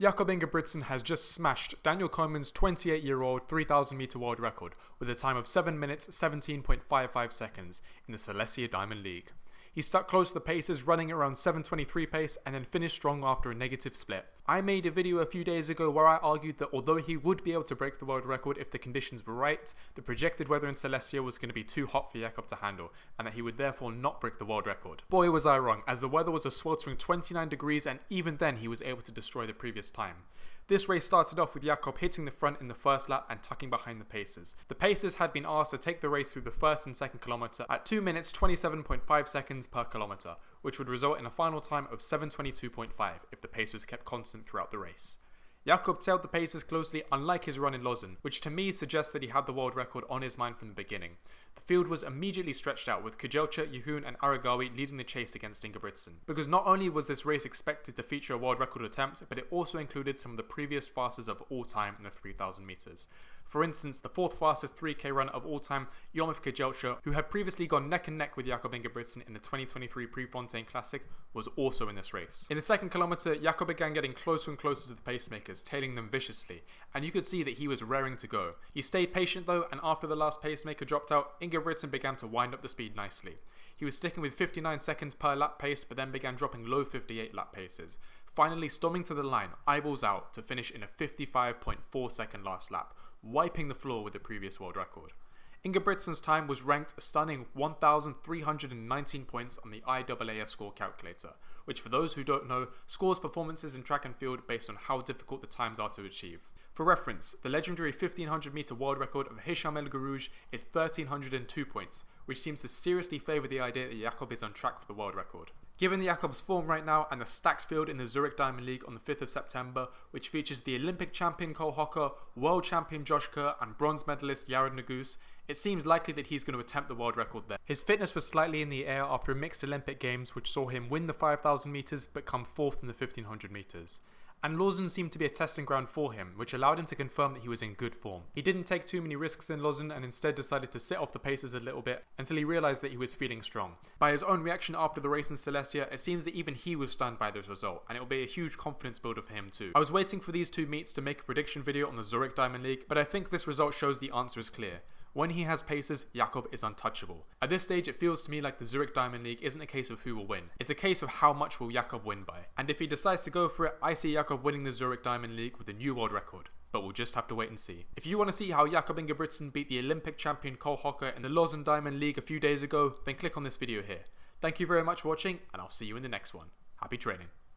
Jakob Ingebrigtsen has just smashed Daniel Koeman's 28-year-old 3000m world record with a time of 7 minutes 17.55 seconds in the Silesia Diamond League. He stuck close to the paces, running around 7:23 pace, and then finished strong after a negative split. I made a video a few days ago where I argued that although he would be able to break the world record if the conditions were right, the projected weather in Silesia was going to be too hot for Jakob to handle, and that he would therefore not break the world record. Boy was I wrong, as the weather was a sweltering 29 degrees, and even then he was able to destroy the previous time. This race started off with Jakob hitting the front in the first lap and tucking behind the pacers. The pacers had been asked to take the race through the first and second kilometre at 2 minutes 27.5 seconds per kilometre, which would result in a final time of 7:22.5 if the pace was kept constant throughout the race. Jakob tailed the pacers closely, unlike his run in Lausanne, which to me suggests that he had the world record on his mind from the beginning. The field was immediately stretched out, with Kejelcha, Yehun and Aragawi leading the chase against Ingebrigtsen. Because not only was this race expected to feature a world record attempt, but it also included some of the previous fastest of all time in the 3000 metres. For instance, the fourth fastest 3k runner of all time, Yomif Kejelcha, who had previously gone neck and neck with Jakob Ingebrigtsen in the 2023 Prefontaine Classic, was also in this race. In the second kilometre, Jakob began getting closer and closer to the pacemakers, tailing them viciously, and you could see that he was raring to go. He stayed patient though, and after the last pacemaker dropped out, Ingebrigtsen began to wind up the speed nicely. He was sticking with 59 seconds per lap pace, but then began dropping low 58 lap paces, finally storming to the line, eyeballs out, to finish in a 55.4 second last lap, wiping the floor with the previous world record. Ingebrigtsen's time was ranked a stunning 1,319 points on the IAAF score calculator, which for those who don't know, scores performances in track and field based on how difficult the times are to achieve. For reference, the legendary 1500 meter world record of Hicham El Guerrouj is 1,302 points, which seems to seriously favour the idea that Jakob is on track for the world record. Given Jakob's form right now and the stacked field in the Zurich Diamond League on the 5th of September, which features the Olympic champion Cole Hocker, world champion Josh Kerr and bronze medalist Yared Nuguse, it seems likely that he's going to attempt the world record there. His fitness was slightly in the air after a mixed Olympic Games which saw him win the 5,000 metres but come 4th in the 1,500 metres. And Lausanne seemed to be a testing ground for him, which allowed him to confirm that he was in good form. He didn't take too many risks in Lausanne and instead decided to sit off the paces a little bit until he realised that he was feeling strong. By his own reaction after the race in Silesia, it seems that even he was stunned by this result, and it will be a huge confidence builder for him too. I was waiting for these two meets to make a prediction video on the Zurich Diamond League, but I think this result shows the answer is clear. When he has paces, Jakob is untouchable. At this stage, it feels to me like the Zurich Diamond League isn't a case of who will win. It's a case of how much will Jakob win by. And if he decides to go for it, I see Jakob winning the Zurich Diamond League with a new world record. But we'll just have to wait and see. If you want to see how Jakob Ingebrigtsen beat the Olympic champion Cole Hocker in the Lausanne Diamond League a few days ago, then click on this video here. Thank you very much for watching, and I'll see you in the next one. Happy training.